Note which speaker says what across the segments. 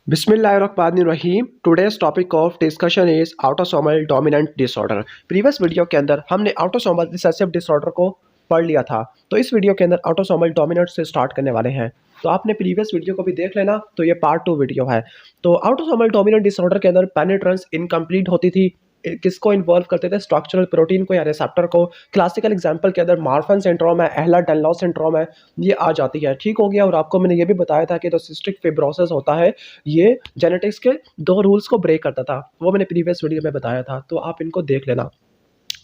Speaker 1: बिस्मिल्लाहिर्रहमानिर्रहीम। Today's topic of discussion is autosomal dominant disorder. Previous video के अंदर हमने ऑटोसोमल रिसेसिव डिसऑर्डर को पढ़ लिया था, तो इस वीडियो के अंदर ऑटोसोमल डोमिनेंट से स्टार्ट करने वाले हैं। तो आपने प्रीवियस वीडियो को भी देख लेना, तो ये पार्ट 2 वीडियो है। तो ऑटोसोमल डोमिनेंट डिसऑर्डर के अंदर पेनिट्रेंस इनकम्प्लीट होती थी। किसको इन्वॉल्व करते थे? स्ट्रक्चरल प्रोटीन को या रिसेप्टर को। क्लासिकल एग्जांपल के अंदर मार्फन सिंड्रोम है, एहलर-डनलॉस सिंड्रोम है, ये आ जाती है। ठीक हो गया। और आपको मैंने ये भी बताया था कि जो सिस्टिक फिब्रोसिस होता है, ये जेनेटिक्स के 2 रूल्स को ब्रेक करता था, वो मैंने प्रीवियस वीडियो में बताया था, तो आप इनको देख लेना।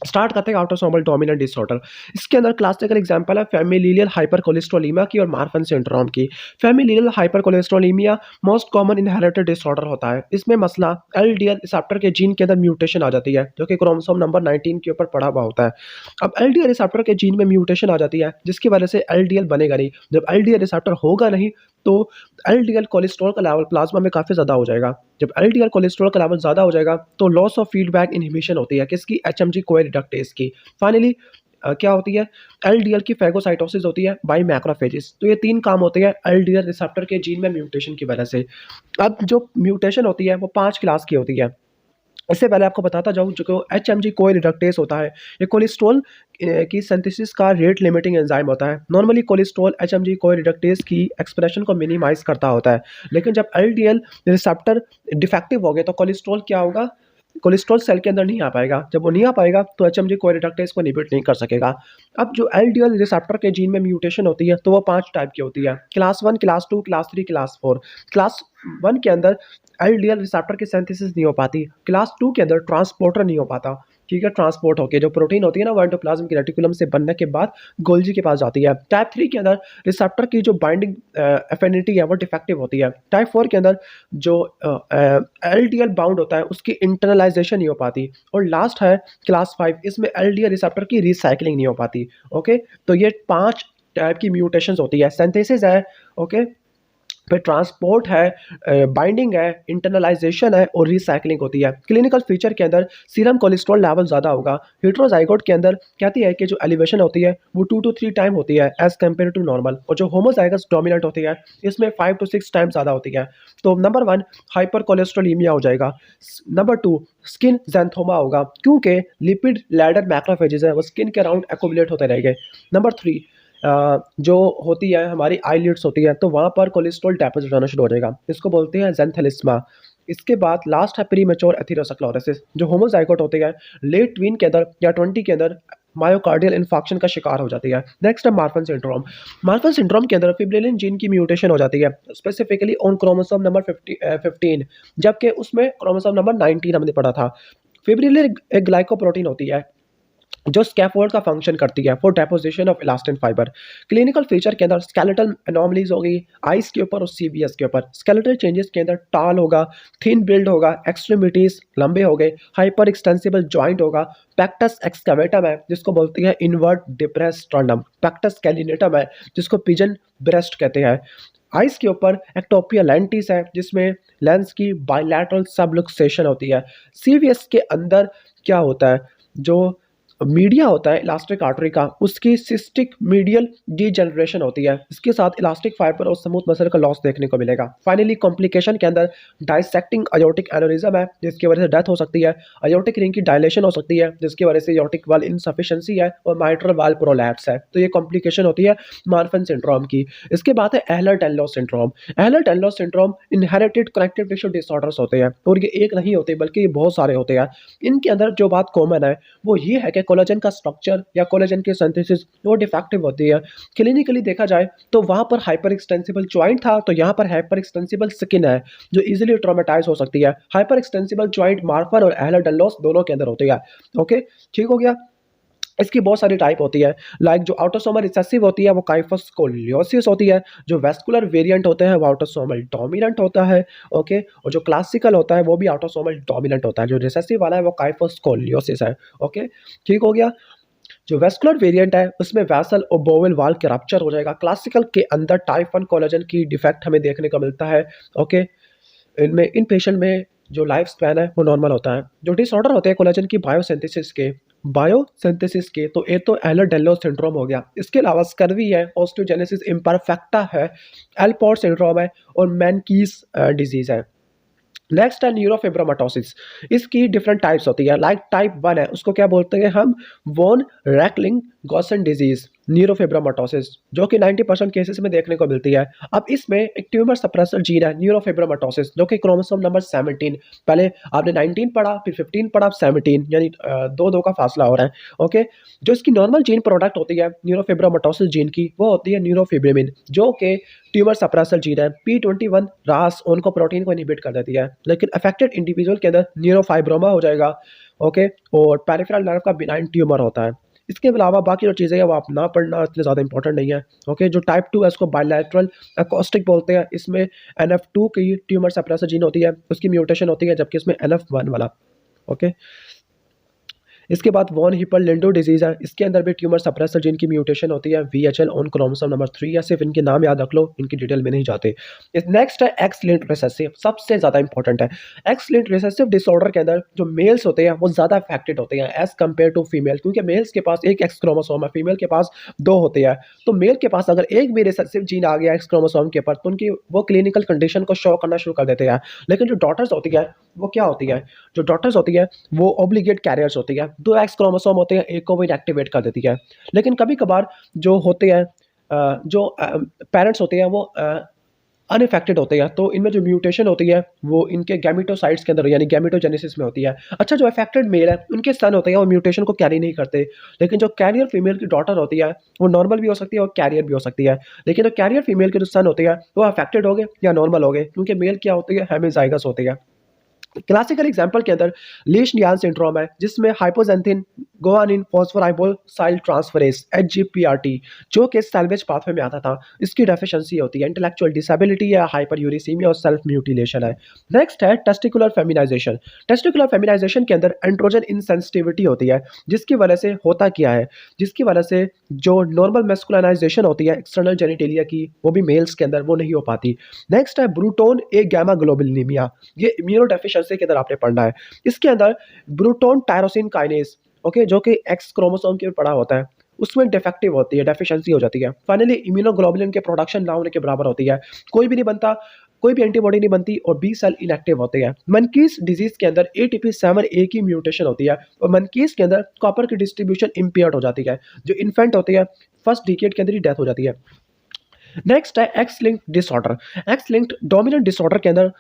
Speaker 1: स्टार्ट करते हैं ऑटोसोमल डोमिनेंट डिसऑर्डर। इसके अंदर क्लासिकल एग्जांपल है फैमिलियल हाइपरकोलेस्ट्रोलेमिया की और मार्फन सिंड्रोम की। Familial hypercholesterolaemia most common inherited disorder होता है। इसमें मसला एलडीएल रिसेप्टर के जीन के अंदर म्यूटेशन आ जाती है, जो कि क्रोमोसोम नंबर 19 के ऊपर पड़ा हुआ होता है। अब एलडीएल रिसेप्टर के जीन में म्यूटेशन आ जाती है, जिसकी वजह से एलडीएल बनेगा नहीं। जब एलडीएल रिसेप्टर होगा नहीं, तो एलडीएल कोलेस्ट्रॉल का लेवल प्लाज्मा में काफ़ी ज़्यादा हो जाएगा। जब एलडीएल कोलेस्ट्रॉल का लेवल ज़्यादा हो जाएगा, तो लॉस ऑफ फीडबैक इनहिबिशन होती है, किसकी? एचएमजी कोए रिडक्टेज की। फाइनली क्या होती है? एलडीएल की फैगोसाइटोसिस होती है बाय मैक्रोफेजेस। तो ये 3 काम होते हैं एलडीएल रिसेप्टर के जीन में म्यूटेशन की वजह से। अब जो म्यूटेशन होती है, वो 5 क्लास की होती है। इससे पहले आपको बताता जाऊँ, जो एचएमजी कोए रिडक्टेज होता है, ये कोलेस्ट्रॉल की सिंथेसिस का रेट लिमिटिंग एंजाइम होता है। नॉर्मली कोलेस्ट्रॉल एचएमजी कोए रिडक्टेज की एक्सप्रेशन को मिनिमाइज करता होता है, लेकिन जब एलडीएल रिसेप्टर डिफेक्टिव हो गया, तो कोलेस्ट्रॉल क्या होगा? कोलेस्ट्रॉल सेल के अंदर नहीं आ पाएगा। जब वो नहीं आ पाएगा, तो एचएमजी कोए रिडक्टेज को इनहिबिट नहीं कर सकेगा। अब जो एलडीएल रिसेप्टर के जीन में म्यूटेशन होती है, तो वो 5 टाइप की होती है। Class 1, class 2, class 3, class 4। Class 1 के अंदर एलडीएल रिसेप्टर की सिंथेसिस नहीं हो पाती। क्लास 2 के अंदर ट्रांसपोर्टर नहीं हो पाता। ठीक है, ट्रांसपोर्ट होके जो प्रोटीन होती है ना, वो एंडोप्लाज्म के रेटिकुलम से बनने के बाद गोल्जी के पास जाती है। टाइप 3 के अंदर रिसेप्टर की जो बाइंडिंग एफिनिटी है, वो डिफेक्टिव होती है। टाइप 4 के अंदर जो एलडीएल बाउंड होता है, उसकी इंटरनलाइजेशन नहीं हो पाती। और लास्ट है क्लास 5, इसमें एलडीएल रिसेप्टर की रिसाइकलिंग नहीं हो पाती। ओके, तो ये 5 टाइप की म्यूटेशंस होती है। सिंथेसिस है, ओके, फिर ट्रांसपोर्ट है, बाइंडिंग है, इंटरनलाइजेशन है और रिसाइकलिंग होती है। क्लिनिकल फीचर के अंदर सीरम कोलेस्ट्रॉल लेवल ज़्यादा होगा। हेटेरोजाइगोट के अंदर कहती है कि जो एलिवेशन होती है, वो 2 to 3 टाइम होती है एज कम्पेयर टू नॉर्मल। और जो होमोजाइगस डोमिनेंट होती है, इसमें 5 to 6 टाइम ज़्यादा होती है। तो नंबर 1 हाइपर कोलेस्ट्रोलीमिया हो जाएगा। नंबर 2 स्किन जैंथोमा होगा, क्योंकि लिपिड लैडर मैक्रोफेजेस है, वो स्किन के अराउंड एक्युमुलेट होते रहेंगे। नंबर 3 जो होती है हमारी आईलिड्स होती है, तो वहाँ पर कोलेस्ट्रॉल डेपोजिट होना शुरू हो जाएगा, इसको बोलते हैं ज़ेंथेलिस्मा। इसके बाद लास्ट है प्रीमेच्योर एथेरोस्क्लेरोसिस। जो होमोजाइगोट होते हैं, लेट ट्वीन के अंदर या 20 के अंदर मायोकार्डियल इन्फार्क्शन का शिकार हो जाती है। नेक्स्ट है मार्फन सिंड्रोम। मार्फन सिंड्रोम के अंदर फिब्रिलिन जीन की म्यूटेशन हो जाती है, स्पेसिफिकली ऑन क्रोमोसोम नंबर 15, जबकि उसमें क्रोमोसोम नंबर 19 हमने पढ़ा था। फिब्रिलिन एक ग्लाइकोप्रोटीन होती है, जो स्कैफोल्ड का फंक्शन करती है for deposition of elastin fibre. Clinical feature के अंदर स्केलेटल एनोमलीज होगी आइस के ऊपर और सीबीएस के ऊपर। स्केलेटल चेंजेस के अंदर टाल होगा, थिन बिल्ड होगा, एक्सट्रीमिटीज लंबे हो गए, हाइपर एक्सटेंसिबल जॉइंट होगा, पैक्टस एक्सकैवेटम है, जिसको बोलती है इनवर्ट डिप्रेस स्टर्नम, पैक्टस कैलिनेटम है, जिसको पिजन ब्रेस्ट कहते हैं। आइस के ऊपर एक्टोपिया लेंटिस है, जिसमें लेंस की बायलैटरल सबलुक्सेशन होती है। सीवीएस के अंदर क्या होता है? जो मीडिया होता है इलास्टिक आर्टरी का, उसकी सिस्टिक मीडियल डीजनरेशन होती है। इसके साथ इलास्टिक फाइबर और स्मूथ मसल का लॉस देखने को मिलेगा। फाइनली कॉम्प्लिकेशन के अंदर डाइसेक्टिंग अयोटिक एनोरिज्म है, जिसकी वजह से डेथ हो सकती है। अयोटिक रिंग की डायलेशन हो सकती है, जिसकी वजह से अयोटिक वाल इनसफिशिएंसी है और माइट्रल वाल प्रोलैप्स है। तो ये कॉम्प्लिकेशन होती है मार्फन सिंड्रोम की। इसके बाद है Ehlers Danlos syndrome. Ehlers Danlos syndrome inherited connective tissue disorders होते हैं, और ये एक नहीं होते बल्कि ये बहुत सारे होते हैं। इनके अंदर जो बात कॉमन है, वो ये है कि कोलेजन का स्ट्रक्चर या कोलेजन की सिंथेसिस वो डिफेक्टिव होती है। क्लिनिकली देखा जाए, तो वहाँ पर हाइपर एक्सटेंसिबल जॉइंट था, तो यहाँ पर हाइपर एक्सटेंसिबल स्किन है, जो इजीली ट्रॉमेटाइज हो सकती है। हाइपर एक्सटेंसिबल जॉइंट मार्फन और एहलर-डनलॉस दोनों के अंदर होती है। ओके, ठीक हो गया। इसकी बहुत सारी टाइप होती है, लाइक जो ऑटोसोमल रिसेसिव होती है, वो काइफस स्कोलियोसिस होती है। जो वेस्कुलर वेरिएंट होते हैं, वो ऑटोसोमल डोमिनेंट होता है। ओके, और जो क्लासिकल होता है, वो भी ऑटोसोमल डोमिनेंट होता है। जो रिसेसिव वाला है, वो काइफस स्कोलियोसिस है। ओके, ठीक हो गया। जो वेस्कुलर वेरिएंट है, उसमें वैसल और बोवेल वाल के रप्चर हो जाएगा। क्लासिकल के अंदर टाइप 1 कोलेजन की डिफेक्ट हमें देखने को मिलता है। ओके, इन पेशेंट में जो लाइफ स्पैन है, वो नॉर्मल होता है। जो डिसऑर्डर होते हैं कोलेजन की बायोसिंथेसिस के, बायोसिंथेसिस के, तो एक तो एhlers-Danlos सिंड्रोम हो गया, इसके अलावा स्कर्वी है, ऑस्टियोजेनेसिस इम्परफेक्टा है, एलपॉर्ट सिंड्रोम है और मैनकीस डिजीज़ है। नेक्स्ट है न्यूरोफिब्रोमाटोसिस। इसकी डिफरेंट टाइप्स होती है। लाइक टाइप 1 है, उसको क्या बोलते हैं हम, वॉन रैकलिंग गॉसन डिजीज न्यूरोफिब्रोमाटोसिस, जो कि 90% केसेस में देखने को मिलती है। अब इसमें एक ट्यूमर सप्रेसर जीन है न्यूरोफिब्रोमाटोसिस, जो कि क्रोमोसोम नंबर 17, पहले आपने 19 पढ़ा, फिर 15 पढ़ा, अब 17, यानी दो दो का फासला हो रहा है। ओके, जो इसकी नॉर्मल जीन प्रोडक्ट होती है न्यूरोफिब्रोमाटोसिस जीन की, वो होती है न्यूरोफिब्रिमिन, जो कि ट्यूमर सप्रेसर जीन है। P21 रास ओन्कोप्रोटीन को इनहिबिट कर देती है, लेकिन अफेक्टेड इंडिविजुअल के अंदर न्यूरोफाइब्रोमा हो जाएगा। ओके, और पेरिफेरल नर्व का बिनाइन ट्यूमर होता है। इसके अलावा बाकी जो चीज़ें हैं वो आप ना पढ़ना, इतने ज़्यादा इंपॉर्टेंट नहीं है। ओके, जो टाइप 2 है उसको बायलैटरल एकॉस्टिक बोलते हैं। इसमें NF2 की ट्यूमर सप्रेसर जीन होती है, उसकी म्यूटेशन होती है, जबकि इसमें NF1 वाला। ओके, इसके बाद वॉन हिपल लिंडो डिजीज़ है, इसके अंदर भी ट्यूमर सप्रेसर जीन की म्यूटेशन होती है, VHL ऑन क्रोमोसोम नंबर 3, या सिर्फ इनके नाम याद रख लो, इनकी डिटेल में नहीं जाते। नेक्स्ट है एक्स लिंक्ड रिसेसिव, सबसे ज़्यादा इंपॉर्टेंट है। एक्स लिंक्ड रिसेसिव डिसऑर्डर के अंदर जो मेल्स होते हैं वो ज़्यादा अफेक्टेड होते हैं एज कम्पेयर टू फीमेल, क्योंकि मेल्स के पास एक एक्स क्रोमोसोम है, फीमेल के पास दो होते हैं। तो मेल के पास अगर एक भी रिसेसिव जीन आ गया एक्स क्रोमोसोम के ऊपर, तो उनकी वो क्लिनिकल कंडीशन को शो करना शुरू कर देते हैं। लेकिन जो डॉटर्स होती है वो क्या होती है, जो डॉटर्स होती है वो ऑब्लिगेट कैरियर्स होती है, दो एक्स क्रोमोसोम होते हैं, एक को वो इनएक्टिवेट कर देती है। लेकिन कभी कभार जो होते हैं जो पेरेंट्स होते हैं वो अनइफेक्टेड होते हैं, तो इनमें जो म्यूटेशन होती है वो इनके गैमेटोसाइट्स के अंदर यानी गैमेटोजेनेसिस में होती है। अच्छा, जो अफेक्टेड मेल है उनके सन होते हैं वो म्यूटेशन को कैरी नहीं करते, लेकिन जो कैरियर फीमेल की डॉटर होती है वो नॉर्मल भी हो सकती है और कैरियर भी हो सकती है। लेकिन जो कैरियर फीमेल के जो सन होते हैं वो अफेक्टेड हो गए या नॉर्मल हो गए, क्योंकि मेल क्या होती है, हेमिजाइगस होती है। क्लासिकल एग्जांपल के अंदर लीश नियान सिंड्रोम है, जिसमें हाइपोजेंथिन गोआनिन फॉस्फोराइबोसाइल ट्रांसफरेज HGPRT, जो कि सैल्वेज पाथवे में आता था, इसकी डेफिशिएंसी होती है। इंटेलेक्चुअल डिसेबिलिटी है, हाइपर यूरिसीमिया और सेल्फ म्यूटिलेशन है। नेक्स्ट है टेस्टिकुलर फेमिनाइजेशन। टेस्टिकुलर फेमिनाइजेशन के अंदर एंड्रोजन इनसेंसिटिविटी होती है, जिसकी वजह से होता क्या है, जिसकी वजह से जो नॉर्मल मैस्कुलिनाइजेशन होती है एक्सटर्नल जेनिटेलिया की, वो भी मेल्स के अंदर वो नहीं हो पाती। नेक्स्ट है ब्रूटोन ए गैमा ग्लोबुलिनीमिया, ये इम्यूनोडेफिशिएंसी के अंदर आपने पढ़ना है। इसके अंदर ब्रूटोन टायरोसिन काइनेज, ओके, जो कि एक्स क्रोमोसोम के पड़ा होता है, उसमें डिफेक्टिव होती है, डेफिशिएंसी हो जाती है। फाइनली इम्यूनोग्लोबुलिन के प्रोडक्शन ना होने के बराबर होती है, कोई भी नहीं बनता, कोई भी एंटीबॉडी नहीं बनती और बी सेल इनएक्टिव होते हैं। मनकीस डिजीज के अंदर ATP7A की म्यूटेशन होती है और मनकीस के अंदर कॉपर की डिस्ट्रीब्यूशन इम्पेयर्ड हो जाती है। जो इन्फेंट होती है फर्स्ट डिकेड के अंदर ही डेथ हो जाती है। नेक्स्ट है x linked disorder. X linked dominant disorder के अंदर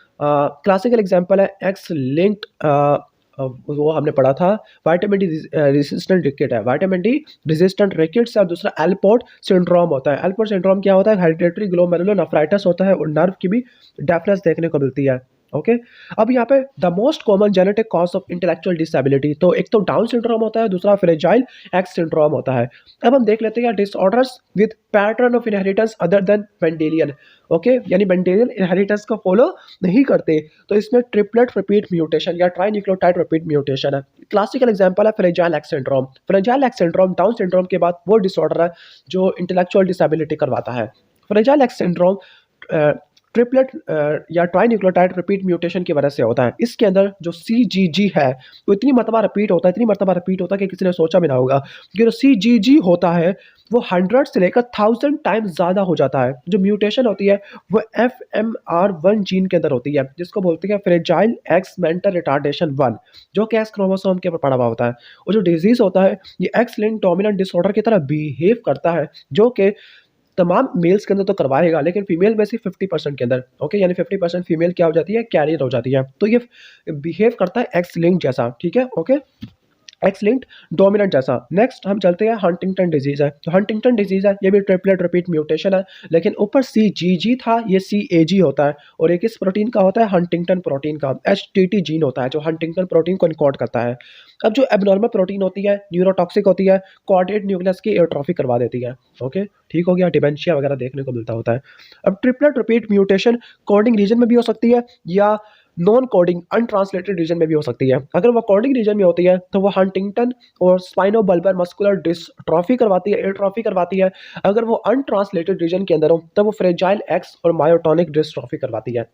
Speaker 1: क्लासिकल एग्जांपल है एक्स लिंक्ड, वो हमने पढ़ा था, विटामिन डी रेजिस्टेंट रिकेट है, विटामिन डी रेजिस्टेंट रिकेट्स, और दूसरा एल्पोर्ट सिंड्रोम होता है। एल्पोर्ट सिंड्रोम क्या होता है, हेरिडिटरी ग्लोमेरुलोनेफ्राइटिस होता है और नर्व की भी डेफनेस देखने को मिलती है। ओके, अब यहाँ पे the most common genetic cause of intellectual disability, तो एक तो डाउन सिंड्रोम होता है, दूसरा फ्रेजाइल एक्स सिंड्रोम होता है। अब हम देख लेते हैं disorders with pattern of inheritance other than Mendelian. Okay, यानी मेंडेलियन इनहेरिटेंस को फॉलो नहीं करते, तो इसमें ट्रिपलेट रिपीट म्यूटेशन या ट्राइन्यूक्लियोटाइड रिपीट म्यूटेशन है। क्लासिकल एग्जांपल है fragile x syndrome. Fragile x syndrome down syndrome के बाद वो डिसऑर्डर है जो इंटेलेक्चुअल डिसेबिलिटी करवाता है। फ्रेजाइल एक्स सिंड्रोम ट्रिपलेट या ट्राइन्यूक्लियोटाइड रिपीट म्यूटेशन की वजह से होता है। इसके अंदर जो CGG है वो इतनी मरतबा रिपीट होता है, इतनी मरतबा रिपीट होता है कि किसी ने सोचा भी ना होगा कि जो CGG होता है वो 100 से लेकर 1000 टाइम्स ज़्यादा हो जाता है। जो म्यूटेशन होती है वो FMR1 जीन के अंदर होती है, जिसको बोलते हैं फ्रेजाइल एक्स मेंटल रिटार्डेशन 1, जो कि एक्स क्रोमोसोम के ऊपर पड़ा हुआ होता है। और जो डिजीज़ होता है ये एक्स लिंक्ड डोमिनेंट डिसऑर्डर की तरह बिहेव करता है, जो कि तमाम मेल्स के अंदर तो करवाएगा, लेकिन फीमेल में से 50% के अंदर। ओके, यानी 50% फीमेल क्या हो जाती है, कैरियर हो जाती है। तो ये बिहेव करता है एक्स लिंक्ड जैसा, ठीक है। ओके, एक्स लिंक्ड डोमिनेंट जैसा। नेक्स्ट हम चलते हैं हंटिंगटन डिजीज है। तो हंटिंगटन डिजीज है, ये भी ट्रिपलेट रिपीट म्यूटेशन है, लेकिन ऊपर CGG था, ये CAG होता है। और एक इस प्रोटीन का होता है हंटिंगटन प्रोटीन का HTT जीन होता है, जो हंटिंगटन प्रोटीन को इनकोड करता है। अब जो एबनॉर्मल प्रोटीन होती है, न्यूरोटॉक्सिक होती है, कोऑर्डिनेट न्यूक्लियस की एट्रोफी करवा देती है। ओके, ठीक हो गया, डिमेंशिया वगैरह देखने को मिलता होता है। अब triplet repeat mutation coding region में भी हो सकती है या नॉन कोडिंग अनट्रांसलेटेड रीजन में भी हो सकती है। अगर वो कोडिंग रीजन में होती है तो वो हंटिंगटन और स्पाइनोबल्बर मस्कुलर डिस्ट्रॉफी करवाती है, एट्रोफी करवाती है। अगर वो अनट्रांसलेटेड रीजन के अंदर हो तो वो फ्रेजाइल एक्स और मायोटोनिक डिस्ट्रॉफी करवाती है।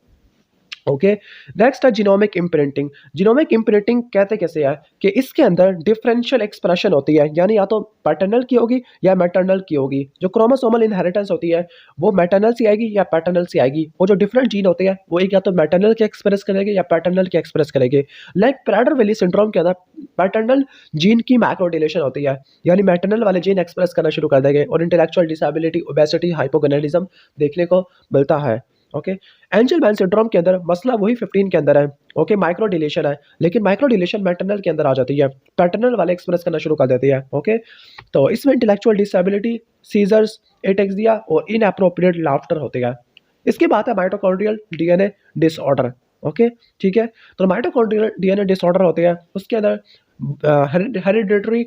Speaker 1: ओके। नेक्स्ट है जीनोमिक इम्प्रिंटिंग। जीनोमिक इम्प्रिंटिंग कहते कैसे है कि इसके अंदर डिफरेंशियल एक्सप्रेशन होती है, यानी या तो पैटर्नल की होगी या मैटरनल की होगी। जो क्रोमोसोमल इनहेरिटेंस होती है वो मैटरनल से आएगी या पैटर्नल से आएगी। वो जो डिफरेंट जीन होते हैं वो एक या तो मैटरनल के एक्सप्रेस करेंगे या पैटर्नल के एक्सप्रेस करेंगे। लाइक प्राडर विली सिंड्रोम के अंदर पैटर्नल जीन की माइक्रो डिलीशन होती है, यानी मैटरनल वाले जीन एक्सप्रेस करना शुरू कर देंगे और इंटेलेक्चुअल डिसेबिलिटी, ओबेसिटी, हाइपोगोनेलिज्म देखने को मिलता है। ओके। एंजेलमैन सिंड्रोम के अंदर मसला वही 15 के अंदर है। ओके, माइक्रो डिलीशन है, लेकिन माइक्रो डिलीशन मैटरनल के अंदर आ जाती है, पैटर्नल वाले एक्सप्रेस करना शुरू कर देती है। ओके, तो इसमें इंटेलेक्चुअल डिसेबिलिटी, सीजर्स, एटेक्सिया और इनएप्रोप्रिएट लाफ्टर होते हैं। इसके बाद है माइटोकॉन्ड्रियल डीएनए डिसऑर्डर। ओके, ठीक है। तो माइटोकॉन्ड्रियल डीएनए डिसऑर्डर होते हैं, उसके अंदर hereditary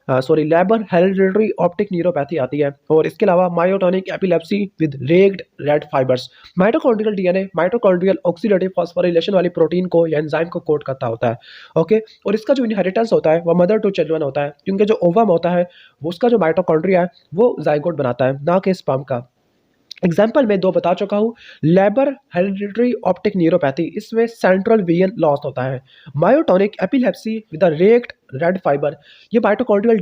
Speaker 1: labour hereditary optic neuropathy आती है, और इसके अलावा myotonic epilepsy with ragged red fibres. Mitochondrial DNA mitochondrial oxidative phosphorylation वाली प्रोटीन को या एंजाइम को कोड करता होता है। ओके, और इसका जो इनहेरिटेंस होता है वो मदर टू चिल्ड्रन होता है, क्योंकि जो ओवम होता है वो उसका जो माइटोकॉन्ड्रिया है वो जाइगोट बनाता है, ना कि स्पर्म का। एग्जाम्पल मैं 2 बता चुका हूँ। लेबर हेरिडिटरी ऑप्टिक न्यूरोपैथी, इसमें सेंट्रल विजन लॉस होता है। Myotonic epilepsy with a raked red fibre, ये माइटोकॉन्ड्रियल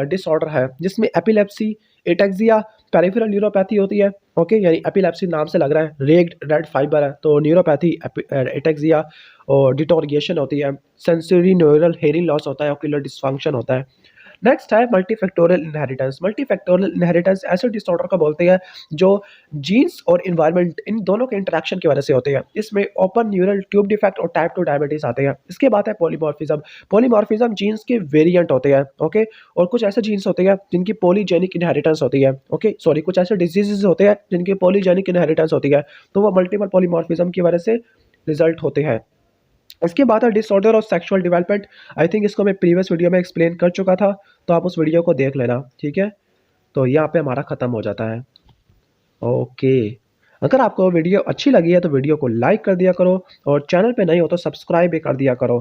Speaker 1: डिसऑर्डर है जिसमें एपिलेप्सी, एटेक्सिया, पेरिफेरल न्यूरोपैथी होती है। ओके, यानी एपिलेप्सी नाम से लग रहा है, रेक्ड रेड फाइबर है, तो न्यूरोपैथी एटेक्सिया और डिटोरिएशन होती है, सेंसरी न्यूरल हेयरिंग लॉस होता है, ऑक्यूलर डिसफंक्शन होता है। नेक्स्ट है मल्टीफैक्टोरियल इनहेरिटेंस। मल्टीफैक्टोरियल इनहेरिटेंस ऐसे डिसऑर्डर को बोलते हैं जो जीन्स और इन्वायरमेंट इन दोनों के इंटरेक्शन की वजह से होते हैं। इसमें ओपन न्यूरल ट्यूब डिफेक्ट और टाइप 2 डायबिटीज आते हैं। इसके बाद है पॉलीमॉर्फिज्म। पॉलीमॉर्फिज्म जीन्स के वेरिएंट होते हैं। ओके, और कुछ ऐसे जीन्स होते हैं जिनकी पॉलीजेनिक इनहेरिटेंस होती है। ओके, सॉरी, कुछ ऐसे डिजीजेस होते हैं जिनकी पॉलीजेनिक इनहेरिटेंस होती है, तो वो मल्टीपल पॉलीमॉर्फिज्म की वजह से रिजल्ट होते हैं। इसके बाद है disorder of sexual development. I think इसको मैं प्रीवियस वीडियो में एक्सप्लेन कर चुका था, तो आप उस वीडियो को देख लेना, ठीक है। तो यहाँ पे हमारा ख़त्म हो जाता है। ओके, अगर आपको वीडियो अच्छी लगी है तो वीडियो को लाइक कर दिया करो, और चैनल पे नहीं हो तो सब्सक्राइब भी कर दिया करो।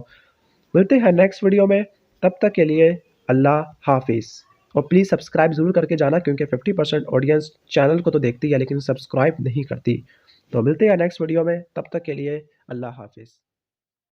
Speaker 1: मिलते हैं नेक्स्ट वीडियो में, तब तक के लिए अल्लाह हाफिज़। और प्लीज़ सब्सक्राइब ज़रूर करके जाना, क्योंकि 50% ऑडियंस चैनल को तो देखती है लेकिन सब्सक्राइब नहीं करती। तो मिलते हैं नेक्स्ट वीडियो में, तब तक के लिए अल्लाह हाफिज़।